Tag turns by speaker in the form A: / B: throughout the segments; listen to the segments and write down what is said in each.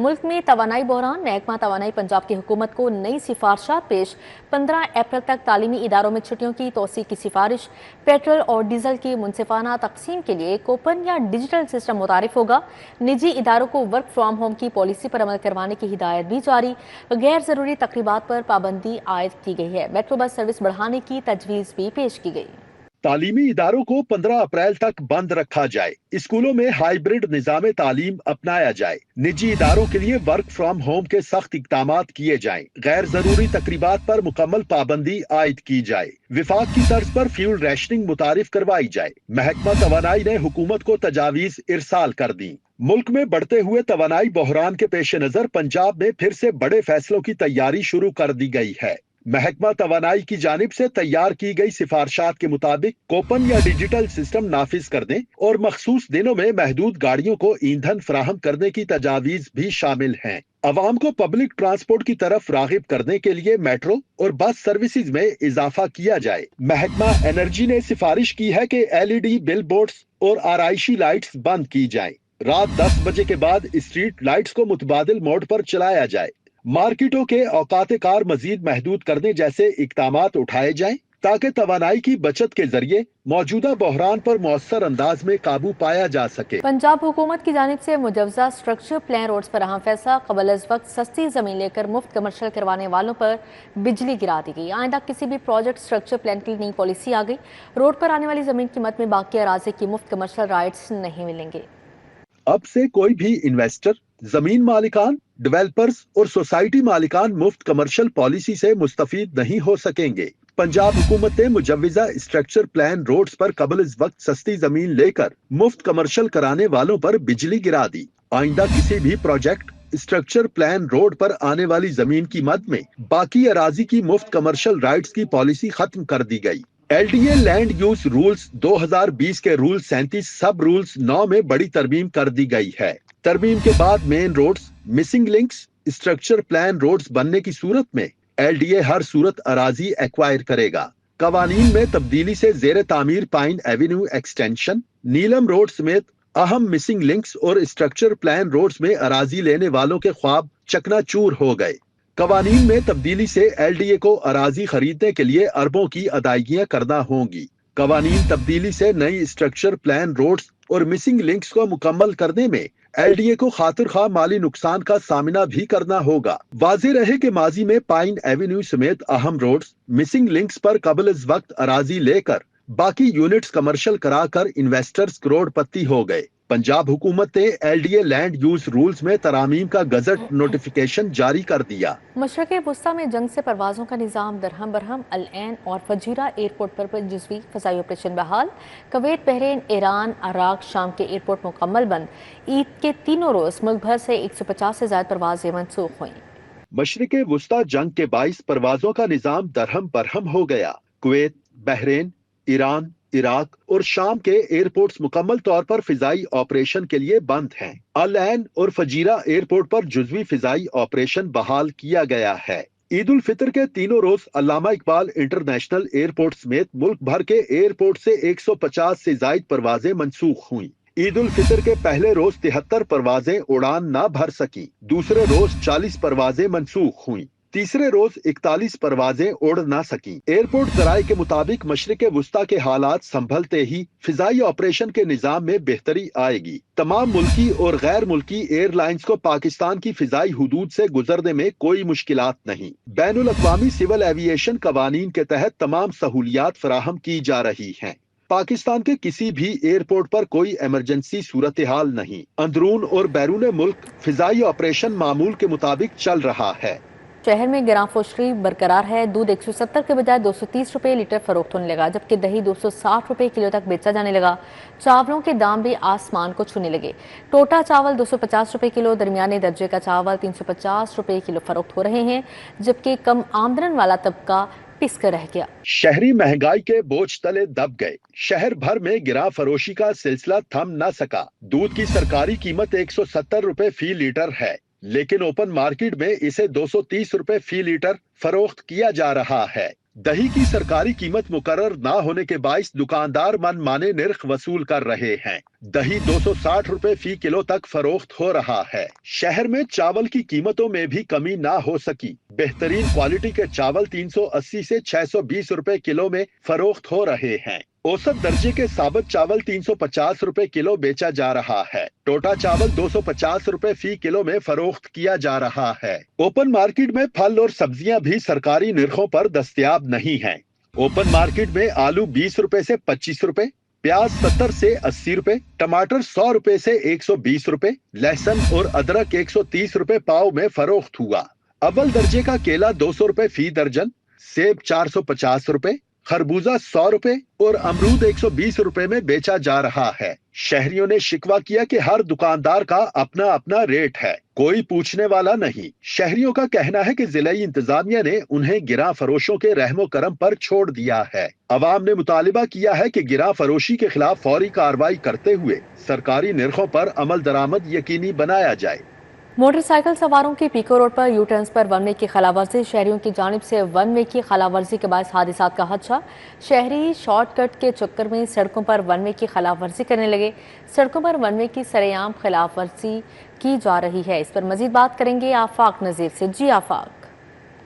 A: मुल्क में तवानाई बहरान। महकमा तवानाई पंजाब की हुकूमत को नई सिफारिशात पेश। 15 अप्रैल तक तालीमी इदारों में छुट्टियों की तोसी की सिफारिश। पेट्रोल और डीजल की मुनसिफाना तकसीम के लिए कूपन या डिजिटल सिस्टम मुतारिफ होगा। निजी इदारों को वर्क फ्राम होम की पॉलिसी पर अमल करवाने की हिदायत भी जारी। गैर जरूरी तकरीबात पर पाबंदी आयद की गई है। मेट्रो बस सर्विस बढ़ाने की तजवीज़ भी पेश की गई।
B: तालीमी इदारों को 15 अप्रैल तक बंद रखा जाए। स्कूलों में हाइब्रिड निजाम तालीम अपनाया जाए। निजी इदारों के लिए वर्क फ्राम होम के सख्त इकदामात किए जाएं। गैर जरूरी तकरीबात पर मुकम्मल पाबंदी आयद की जाए। विफाक की तर्ज पर फ्यूल रैशनिंग मुतारिफ करवाई जाए। महकमा तवानाई ने हुकूमत को तजावीज इरसाल कर दी। मुल्क में बढ़ते हुए तवानाई बहरान के पेश नजर पंजाब में फिर से बड़े फैसलों की तैयारी शुरू कर दी गई है। महकमा तवानाई की जानिब से तैयार की गई सिफारिशात के मुताबिक कूपन या डिजिटल सिस्टम नाफिज करने और मखसूस दिनों में महदूद गाड़ियों को ईंधन फराहम करने की तजावीज भी शामिल हैं। अवाम को पब्लिक ट्रांसपोर्ट की तरफ रागिब करने के लिए मेट्रो और बस सर्विसेज में इजाफा किया जाए। महकमा एनर्जी ने सिफारिश की है कि LED बिल बोर्ड्स और आराइशी लाइट्स बंद की जाएं। रात 10 बजे के बाद स्ट्रीट लाइट्स को मुतबादिल मोड पर चलाया जाए। मार्केटों के औकात कार मजीद महदूद करने जैसे इकदामात उठाए जाएं ताकि तवानाई की बचत के जरिए मौजूदा बहरान पर मौसर अंदाज में काबू पाया जा सके।
A: पंजाब हुकूमत की जानिब से मुजवजा स्ट्रक्चर प्लान रोड्स पर अहम फैसला। कबल अज वक्त सस्ती जमीन लेकर मुफ्त कमर्शल करवाने वालों पर बिजली गिरा दी गई। आइंदा किसी भी प्रोजेक्ट स्ट्रक्चर प्लान के लिए नई पॉलिसी आ गई। रोड पर आने वाली जमीन कीमत में बाकी अराजी की मुफ्त कमर्शल राइट्स नहीं मिलेंगे।
B: अब से कोई भी इन्वेस्टर, जमीन मालिकान, डेवलपर्स और सोसाइटी मालिकान मुफ्त कमर्शियल पॉलिसी से मुस्तफीद नहीं हो सकेंगे। पंजाब हुकूमत ने मुजव्विजा स्ट्रक्चर प्लान रोड्स पर कबल इस वक्त सस्ती जमीन लेकर मुफ्त कमर्शियल कराने वालों पर बिजली गिरा दी। आइंदा किसी भी प्रोजेक्ट स्ट्रक्चर प्लान रोड पर आने वाली जमीन की मद में बाकी अराजी की मुफ्त कमर्शियल राइट्स की पॉलिसी खत्म कर दी गई। LDA लैंड यूज रूल्स 2020 के रूल 37 सब रूल्स 9 में बड़ी तरमीम कर दी गई है। तरमीम के बाद main roads, missing links, structure plan roads बनने की सूरत में LDA हर सूरत अराजी एक्वायर करेगा। कवानीन में तब्दीली से जेर तामीर पाइन एवेन्यू एक्सटेंशन, नीलम रोड समेत अहम मिसिंग लिंक्स और स्ट्रक्चर प्लान रोड्स में अराजी लेने वालों के ख्वाब चकनाचूर हो गए। कवानीन में तब्दीली से LDA को अराजी खरीदने के लिए अरबों की अदायगियां करना होंगी। कवानीन तब्दीली से नई स्ट्रक्चर प्लान रोड्स और मिसिंग लिंक्स को मुकम्मल करने में LDA को खातिर खा माली नुकसान का सामना भी करना होगा। वाज़ेह रहे कि माजी में पाइन एवेन्यू समेत अहम रोड्स, मिसिंग लिंक्स पर कबल इस वक्त अराजी लेकर बाकी यूनिट्स कमर्शियल कराकर इन्वेस्टर्स करोड़पति हो गए। पंजाब हुकूमत ने LDA लैंड यूज रूल्स में तरामीम का गजट नोटिफिकेशन जारी कर दिया।
A: मशरक़े वस्ता में जंग से परवाजों का निज़ाम दरहम बरहम। अल ऐन और फजीरा एयरपोर्ट पर जुज़वी फ़ज़ाई ऑपरेशन बहाल। कुवैत, बहरीन, ईरान, इराक, शाम के एयरपोर्ट मुकम्मल बंद। ईद के तीनों रोज़ मुल्क भर से 150 से ज़ायद परवाजें मनसूख हुई।
B: मशरक़े वस्ता जंग के बाइस परवाजों का निज़ाम दरहम बरहम हो गया। कुवैत, बहरीन, ईरान, इराक और शाम के एयरपोर्ट्स मुकम्मल तौर पर फिजाई ऑपरेशन के लिए बंद हैं। अल ऐन और फजीरा एयरपोर्ट पर जुज़वी फिजाई ऑपरेशन बहाल किया गया है। ईद उल फितर के तीनों रोज अल्लामा इकबाल इंटरनेशनल एयरपोर्ट समेत मुल्क भर के एयरपोर्ट से 150 से जायद परवाजें मनसूख हुई। ईद उल फितर के पहले रोज 73 परवाजें उड़ान न भर सकी। दूसरे रोज 40 परवाजें मनसूख हुई। तीसरे रोज 41 परवाजें उड़ ना सकी। एयरपोर्ट जराये के मुताबिक मशरिक़े वुस्ता के हालात संभलते ही फिजाई ऑपरेशन के निजाम में बेहतरी आएगी। तमाम मुल्की और गैर मुल्की एयरलाइंस को पाकिस्तान की फिजाई हुदूद से गुजरने में कोई मुश्किलात नहीं। बैनुल अक़वामी सिविल एविएशन कवानीन के तहत तमाम सहूलियात फराहम की जा रही हैं। पाकिस्तान के किसी भी एयरपोर्ट पर कोई इमरजेंसी सूरत हाल नहीं। अंदरून और बैरून मुल्क फिजाई ऑपरेशन मामूल के मुताबिक चल रहा है।
A: शहर में गिरां फरोख्ती बरकरार है। दूध 170 के बजाय 230 रुपए लीटर फरोख्त होने लगा, जबकि दही 260 रुपए किलो तक बेचा जाने लगा। चावलों के दाम भी आसमान को छूने लगे। टोटा चावल 250 रुपए किलो, दरमियाने दर्जे का चावल 350 रुपए किलो फरोख्त हो रहे हैं, जबकि कम आमदन वाला तबका पिस कर रह गया।
B: शहरी महंगाई के बोझ तले दब गए। शहर भर में गिरा फरोशी का सिलसिला थम न सका। दूध की सरकारी कीमत 170 रुपए फी लीटर है, लेकिन ओपन मार्केट में इसे 230 रुपए फी लीटर फरोख्त किया जा रहा है। दही की सरकारी कीमत मुकर्रर ना होने के बाइस दुकानदार मनमाने निर्ख वसूल कर रहे हैं। दही 260 रुपए फी किलो तक फरोख्त हो रहा है। शहर में चावल की कीमतों में भी कमी ना हो सकी। बेहतरीन क्वालिटी के चावल 380 से 620 रुपए किलो में फरोख्त हो रहे हैं। औसत दर्जे के साबुत चावल 350 रुपए किलो बेचा जा रहा है। टोटा चावल 250 रुपए फी किलो में फरोख्त किया जा रहा है। ओपन मार्केट में फल और सब्जियां भी सरकारी निर्खों पर दस्तयाब नहीं हैं। ओपन मार्केट में आलू 20 रुपए से 25 रुपए, प्याज 70 से 80 रुपए, टमाटर 100 रुपए से 120 रुपए, लहसुन और अदरक 130 रुपए पाव में फरोख्त हुआ। अव्वल दर्जे का केला 200 रुपए फी दर्जन, सेब 450 रुपए, खरबूजा 100 रुपए और अमरूद 120 रुपए में बेचा जा रहा है। शहरियों ने शिकवा किया कि हर दुकानदार का अपना अपना रेट है, कोई पूछने वाला नहीं। शहरियों का कहना है कि जिला इंतजामिया ने उन्हें गिरा फरोशों के रहमो करम पर छोड़ दिया है। अवाम ने मुतालिबा किया है कि गिरा फरोशी के खिलाफ फौरी कार्रवाई करते हुए सरकारी निर्खों पर अमल दरामद यकीनी बनाया जाए।
A: मोटरसाइकिल सवारों की पीको रोड पर you turns per one way की खिलाफवर्जी, शहरियों की जानिब से वन वे की खिलाफवर्जी के बाद हादसात का खदशा। शहरी शॉर्टकट के चक्कर में सड़कों पर वन वे की खिलाफवर्जी करने लगे। सड़कों पर वन वे की सरेआम खिलाफवर्जी की जा रही है। इस पर मजीद बात करेंगे आफाक नज़ीर से। जी आफाक।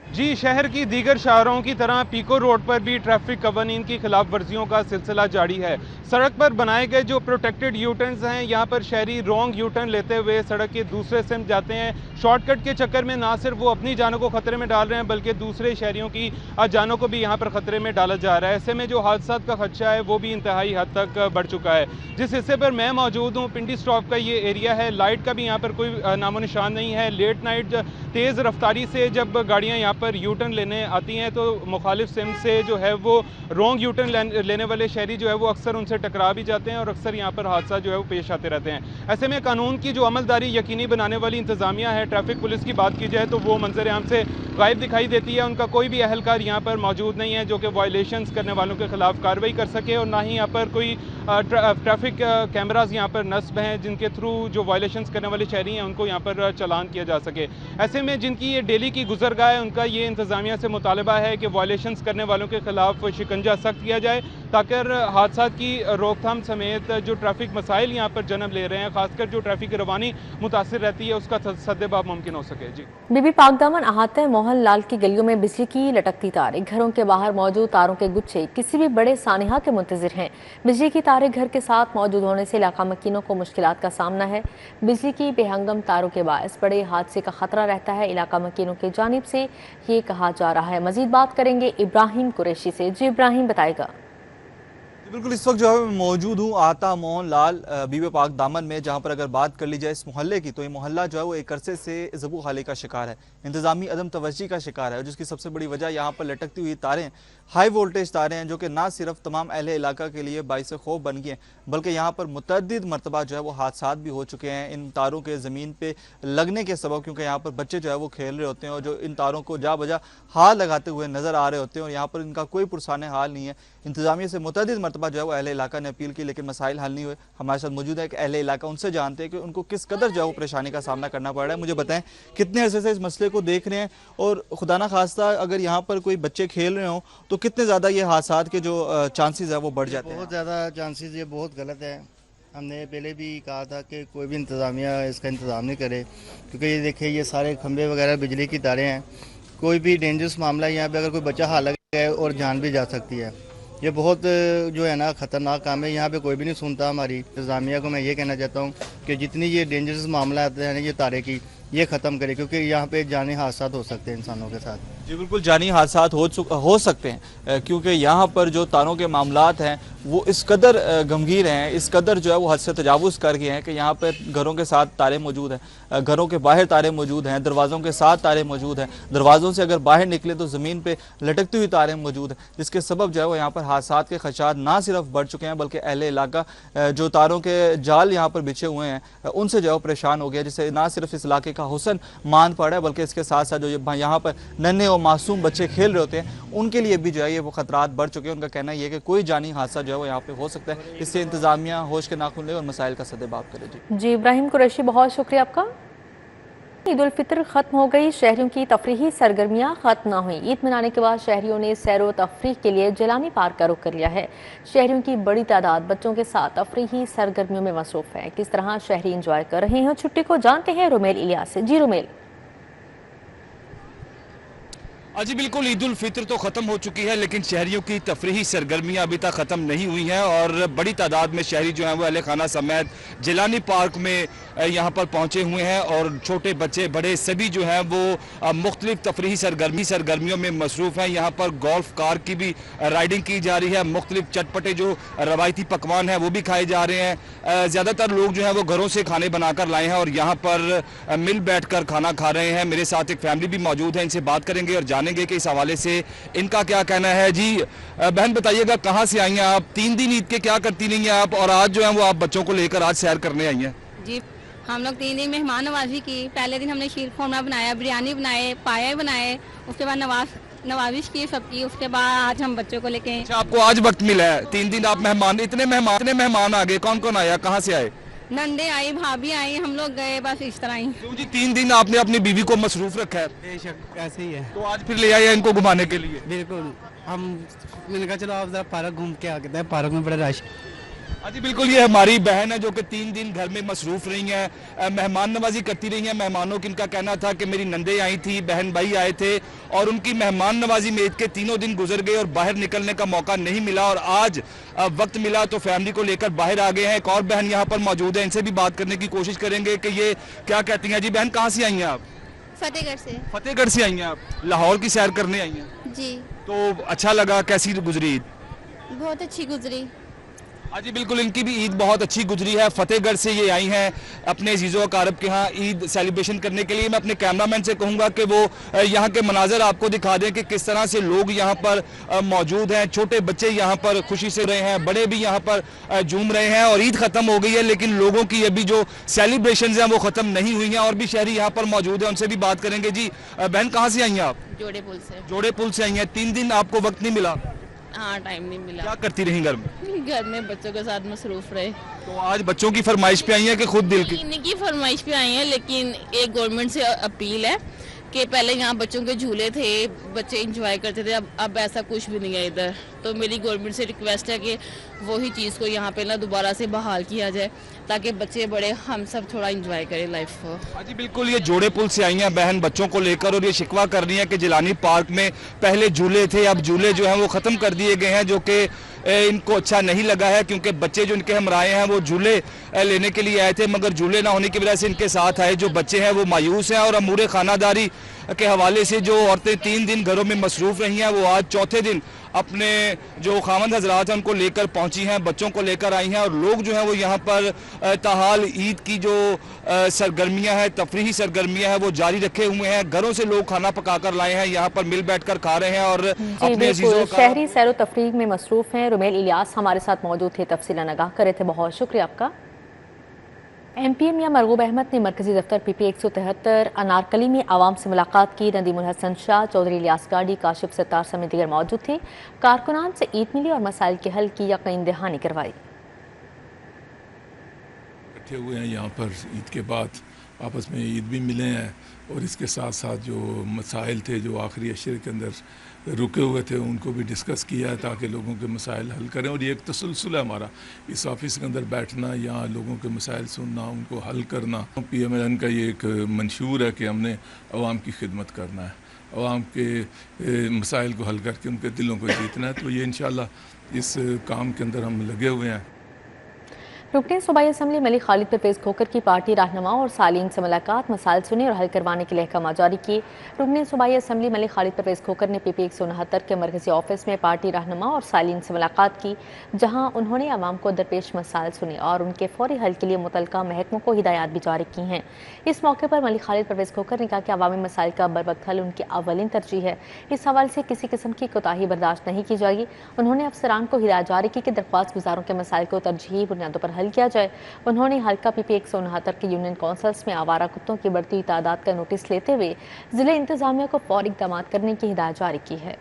C: जी, शहर की दीगर शहरों की तरह पीको रोड पर भी ट्रैफिक कवानीन की खिलाफ वर्जियों का सिलसिला जारी है। सड़क पर बनाए गए जो प्रोटेक्टेड यू टर्न्स हैं, यहाँ पर शहरी रॉन्ग यू टर्न लेते हुए सड़क के दूसरे सिम जाते हैं। शॉर्टकट के चक्कर में ना सिर्फ वो अपनी जानों को खतरे में डाल रहे हैं बल्कि दूसरे शहरियों की जानों को भी यहाँ पर खतरे में डाला जा रहा है। ऐसे में जो हादसा का खदशा है वो भी इंतहाई हद तक बढ़ चुका है। जिस हिस्से पर मैं मौजूद हूँ, पिंडी स्टॉप का ये एरिया है, लाइट का भी यहाँ पर कोई नामो निशान नहीं है। लेट नाइट तेज़ रफ्तारी से जब गाड़ियाँ यहाँ पर यू टर्न लेने आती हैं तो मुखालिफ सिम से जो है वो रॉन्ग यू टर्न लेने वाले शहरी जो है वो अक्सर उनसे टकरा भी जाते हैं और अक्सर यहाँ पर हादसा जो है वो पेश आते रहते हैं। ऐसे में कानून की जो अमलदारी यकीनी बनाने वाली इंतजामिया है, ट्रैफिक पुलिस की बात की जाए तो वो मंजर आम से गायब दिखाई देती है। उनका कोई भी अहलकार यहाँ पर मौजूद नहीं है जो कि वायलेशंस करने वालों के खिलाफ कार्रवाई कर सके, और ना ही यहाँ पर कोई ट्रैफिक कैमराज यहाँ पर नस्ब हैं जिनके थ्रू जो वायलेशंस करने वाले शहरी हैं उनको यहाँ पर चालान किया जा सके। ऐसे में जिनकी ये डेली की गुजरगाह है, उनका ये इंतजामिया से मुतालबा है कि वायलेशंस करने वालों के खिलाफ शिकंजा सख्त किया जाए ताकि हादसा की रोकथाम समेत जो ट्रैफिक मसाइल यहाँ पर जन्म ले रहे हैं, खासकर जो ट्रैफिक रवानी मुतासिर रहती है, उसका सद्देबाब मुमकिन हो सके। जी,
A: बीबी पाकदामन अहाते मोहन लाल की गलियों में बिजली की लटकती तारें, घरों के बाहर मौजूद तारों के गुच्छे किसी भी बड़े सानिहा के मुंतजिर हैं। बिजली की तारें घर के साथ मौजूद होने से इलाका मकीनों को मुश्किलात का सामना है। बिजली की बेहंगम तारों के बायस बड़े हादसे का खतरा रहता है, इलाका मकीनों की जानिब से ये कहा जा रहा है। मजीद बात करेंगे इब्राहिम कुरैशी से। जी इब्राहिम, बताएगा।
D: बिल्कुल, इस वक्त जो है मैं मौजूद हूँ आता मोहन लाल बीबी पाक दामन में, जहाँ पर अगर बात कर ली जाए इस मोहल्ले की तो ये मोहल्ला जो है वो एक अरसे से ज़बू खाली का शिकार है, इंतज़ामी अदम तवज्जी का शिकार है, जिसकी सबसे बड़ी वजह यहाँ पर लटकती हुई तारें, हाई वोल्टेज तारें हैं जो कि ना सिर्फ तमाम अहले इलाका के लिए बाइस खौफ बन गए हैं बल्कि यहाँ पर मुतअद्दिद मरतबा जो है वो हादसात भी हो चुके हैं इन तारों के ज़मीन पर लगने के सबब, क्योंकि यहाँ पर बच्चे जो है वो खेल रहे होते हैं और जो इन तारों को जा बजा हाथ लगाते हुए नज़र आ रहे होते हैं और यहाँ पर इनका कोई पुरसाने हाल नहीं है। इंतज़ामिया से मुतअद्दिद मरतबा जो है वो अहले इलाका ने अपील की लेकिन मसाइल हल नहीं हुए। हमारे साथ मौजूद है एक अहले इलाका, उनसे जानते हैं कि उनको किस कदर जो है वो परेशानी का सामना करना पड़ रहा है। मुझे बताएं कितने अरसे से इस मसले को देख रहे हैं और खुदा ना खास्ता अगर यहाँ पर कोई बच्चे खेल रहे हों तो कितने ज़्यादा ये हादसात के जो चांसेस है वो बढ़ जाते हैं?
E: बहुत ज़्यादा चांसेस, ये बहुत गलत है। हमने पहले भी कहा था कि कोई भी इंतज़ामिया इसका इंतज़ाम नहीं करे, क्योंकि ये देखिए ये सारे खंभे वगैरह बिजली की तारें हैं, कोई भी डेंजरस मामला यहाँ पे अगर कोई बच्चा हाथ लग गया और जान भी जा सकती है। ये बहुत जो है ना ख़तरनाक काम है, यहाँ पे कोई भी नहीं सुनता। हमारी इंतज़ामिया को मैं ये कहना चाहता हूँ कि जितनी ये डेंजरस मामला आते हैं ये तारे की, ये ख़त्म करे, क्योंकि यहाँ पे जानी हादसात हो सकते हैं इंसानों के साथ।
D: जी बिल्कुल, जानी हादसात हो सकते हैं क्योंकि यहाँ पर जो तारों के मामलात हैं वो इस कदर गंभीर हैं, इस कदर जो है वो हद से तजावुज़ कर गए हैं कि यहाँ पर घरों के साथ तारे मौजूद हैं, घरों के बाहर तारे मौजूद हैं, दरवाज़ों के साथ तारे मौजूद हैं, दरवाज़ों से अगर बाहर निकले तो ज़मीन पे लटकती हुई तारें मौजूद हैं, जिसके सबब जो है वो यहाँ पर हादसात के खदशात ना सिर्फ बढ़ चुके हैं बल्कि अहले इलाका जो तारों के जाल यहाँ पर बिछे हुए हैं उनसे जो है परेशान हो गया, जिससे ना सिर्फ इस इलाके का हुस्न मान पड़ा है बल्कि इसके साथ साथ जो यहाँ पर नन्हे और मासूम बच्चे खेल रहे होते हैं उनके लिए भी जो है ये वो खतरात बढ़ चुके हैं। उनका कहना ये है कि कोई जानी हादसा जो है वो यहाँ पे हो सकता है, इससे इंतजामिया होश के नाखून ले और मसाइल का सद्देबाब करे। जी
A: इब्राहिम कुरैशी, बहुत शुक्रिया आपका। ईद उल फितर खत्म हो गई, शहरियों की तफरीही सरगर्मियां खत्म न हुई। ईद मनाने के बाद शहरियों ने सैर व तफरीह के लिए जिलानी पार्क का रुख कर लिया है। शहरियों की बड़ी तादाद बच्चों के साथ तफरीही सरगर्मियों में मसरूफ है। किस तरह शहरी इंजॉय कर रहे हैं छुट्टी को, जानते हैं रुमेल इलियास से। जी रुमेल।
F: जी बिल्कुल, ईद उल फितर तो ख़त्म हो चुकी है, लेकिन शहरियों की तफरीही सरगर्मियाँ अभी तक ख़त्म नहीं हुई हैं और बड़ी तादाद में शहरी जो हैं वो अहले खाना समेत जिलानी पार्क में यहाँ पर पहुँचे हुए हैं और छोटे बच्चे बड़े सभी जो हैं वो मुख्तलिफ तफरीही सरगर्मियों में मसरूफ़ हैं। यहाँ पर गोल्फ कार की भी राइडिंग की जा रही है, मुख्तलिफ चटपटे जो रवायती पकवान हैं वो भी खाए जा रहे हैं। ज़्यादातर लोग जो हैं वो घरों से खाने बनाकर लाए हैं और यहाँ पर मिल बैठ कर खाना खा रहे हैं। मेरे साथ एक फैमिली भी मौजूद है, इनसे बात करेंगे और जानेंगे कि इस हवाले से इनका क्या कहना है। जी बहन बताइएगा, कहाँ से आई हैं आप? 3 दिन ईद के क्या करती रही हैं आप, और आज जो है वो आप बच्चों को लेकर आज सैर करने आई हैं?
G: जी हम लोग 3 दिन मेहमान नवाजी की। पहले दिन हमने शीर खुरमा बनाया, बिरयानी बनाए, पाए बनाए, उसके बाद नवाजिश की सबकी। उसके बाद आज हम बच्चों को लेके।
F: अच्छा, आपको आज वक्त मिला है? 3 दिन आप मेहमान, इतने मेहमान आ गए, कौन कौन आया, कहाँ से आए?
G: नंदे आई, भाभी आई, हम लोग गए, बस इस तरह ही।
F: क्यों जी 3 दिन आपने अपनी बीवी को मसरूफ रखा है?
H: बेशक ऐसे ही है।
F: तो आज फिर ले आए इनको घुमाने के लिए?
H: बिल्कुल, मैंने कहा चलो आप जरा पार्क घूम के आते हैं, पार्क में बड़ा रश।
F: जी बिल्कुल, ये हमारी बहन है जो कि 3 दिन घर में मसरूफ रही हैं, मेहमान नवाजी करती रही हैं मेहमानों की। इनका कहना था कि मेरी नंदे आई थी, बहन भाई आए थे और उनकी मेहमान नवाजी में ईद के 3 दिन गुजर गए और बाहर निकलने का मौका नहीं मिला और आज वक्त मिला तो फैमिली को लेकर बाहर आ गए हैं। एक और बहन यहाँ पर मौजूद है, इनसे भी बात करने की कोशिश करेंगे कि ये क्या कहती हैं। जी बहन, कहाँ से आई हैं आप?
G: फतेहगढ़ से।
F: फतेहगढ़ से आई हैं आप, लाहौर की सैर करने आई हैं?
G: जी।
F: तो अच्छा लगा, कैसी गुजरी ईद?
G: बहुत अच्छी गुजरी।
F: जी बिल्कुल, इनकी भी ईद बहुत अच्छी गुजरी है। फतेहगढ़ से ये आई हैं अपने अजीज़ो अकारब के यहाँ ईद सेलिब्रेशन करने के लिए। मैं अपने कैमरामैन से कहूँगा कि वो यहाँ के मनाजर आपको दिखा दें कि किस तरह से लोग यहाँ पर मौजूद हैं। छोटे बच्चे यहाँ पर खुशी से रहे हैं, बड़े भी यहाँ पर झूम रहे हैं और ईद ख़त्म हो गई है, लेकिन लोगों की अभी जो सेलिब्रेशन हैं वो ख़त्म नहीं हुई हैं और भी शहरी यहाँ पर मौजूद हैं, उनसे भी बात करेंगे। जी बहन, कहाँ से आई हैं आप?
G: जोड़े पुल से।
F: जोड़े पुल से आई हैं। 3 दिन आपको वक्त नहीं मिला?
G: हाँ, टाइम नहीं मिला।
F: क्या करती रही घर में?
G: घर में बच्चों के साथ मसरूफ रहे।
F: तो आज बच्चों की फरमाइश पे आई है कि खुद दिल की?
G: इनकी फरमाइश पे आई है, लेकिन एक गवर्नमेंट से अपील है कि पहले यहाँ बच्चों के झूले थे, बच्चे एंजॉय करते थे, अब ऐसा कुछ भी नहीं है इधर। तो मेरी गवर्नमेंट से रिक्वेस्ट है कि वही चीज़ को यहाँ पे ना दोबारा से बहाल किया जाए ताकि बच्चे बड़े हम सब थोड़ा एंजॉय करें लाइफ को।
F: जी बिल्कुल, ये जोड़े पुल से आई हैं बहन बच्चों को लेकर और ये शिकवा कर रही हैं कि जिलानी पार्क में पहले झूले थे, अब झूले जो हैं वो ख़त्म कर दिए गए हैं, जो कि इनको अच्छा नहीं लगा है क्योंकि बच्चे जो इनके हमराए हैं वो झूले लेने के लिए आए थे, मगर झूले ना होने की वजह से इनके साथ आए जो बच्चे हैं वो मायूस हैं। और अमूर खानादारी के हवाले से जो औरतें 3 दिन घरों में मसरूफ़ रही हैं वो आज चौथे दिन अपने जो खामंद हजरात हैं उनको लेकर पहुंची हैं, बच्चों को लेकर आई हैं और लोग जो हैं वो यहाँ पर ताहाल ईद की जो सरगर्मियाँ हैं, तफरीही सरगर्मियाँ हैं वो जारी रखे हुए हैं। घरों से लोग खाना पका कर लाए हैं, यहाँ पर मिल बैठ कर खा रहे हैं और अपने अजीजों का
A: शहरी सैर तफरीह में मसरूफ हैं। रुमेल इलियास हमारे साथ मौजूद थे, तफसील आगाह कर रहे थे, बहुत शुक्रिया आपका। MPM या मरगूब अहमद ने मरकजी दफ्तर PP 173 अनारकली में आवाम से मुलाकात की। नदीमुल हसन शाह, चौधरी इलियास गाड़ी, काशिफ सत्तार समेत दीगर मौजूद थे। कारकुनान से ईद मिली और मसाइल के हल की यकीन दहानी करवाई।
I: इकट्ठे हुए हैं यहाँ पर ईद के बाद, आपस में ईद भी मिले हैं और इसके साथ साथ जो मसाइल थे जो आखिरी अशरे के अंदर रुके हुए थे उनको भी डिस्कस किया है ताकि लोगों के मसाइल हल करें। और ये एक तसलसल है हमारा, इस ऑफिस के अंदर बैठना, यहाँ लोगों के मसाइल सुनना, उनको हल करना। PMLN का ये एक मंशूर है कि हमने अवाम की खिदमत करना है, अवाम के मसाइल को हल करके उनके दिलों को जीतना है। तो ये इंशाअल्लाह इस काम के अंदर हम लगे हुए हैं।
A: रुकने सूबाई असम्बली मलिक खालिद परवेज खोकर की पार्टी रहनुमा और सालीन से मुलाकात, मसाइल सुने और हल करवाने के लिए अहकाम जारी किए। रुकने सूबाई असम्बली मलिक खालिद परवेज खोकर ने PP 169 के मरकजी ऑफिस में पार्टी रहनुमा और सालीन से मुलाकात की, जहां उन्होंने आवाम को दरपेश मसाइल सुने और उनके फौरी हल के लिए मुतलका महकमों को हिदायत भी जारी की हैं। इस मौके पर मलिक खालिद परवेज खोकर ने कहा कि अवामी मसाइल का बरवक्त हल उनकी अवलिन तरजीह है, इस हवाले से किसी किस्म की कोताही बर्दाश्त नहीं की जाएगी। उन्होंने अफसरान को हिदायत जारी की कि दरख्वास्त गुजारों के मसाइल को तरजीही बुनियादों पर हल किया जाए। उन्होंने हल्का PP 169 के यूनियन काउंसिल्स में आवारा कुत्तों की बढ़ती तादाद का नोटिस लेते हुए जिले इंतजामिया को फौरी इक़दाम करने की हिदायत जारी की है।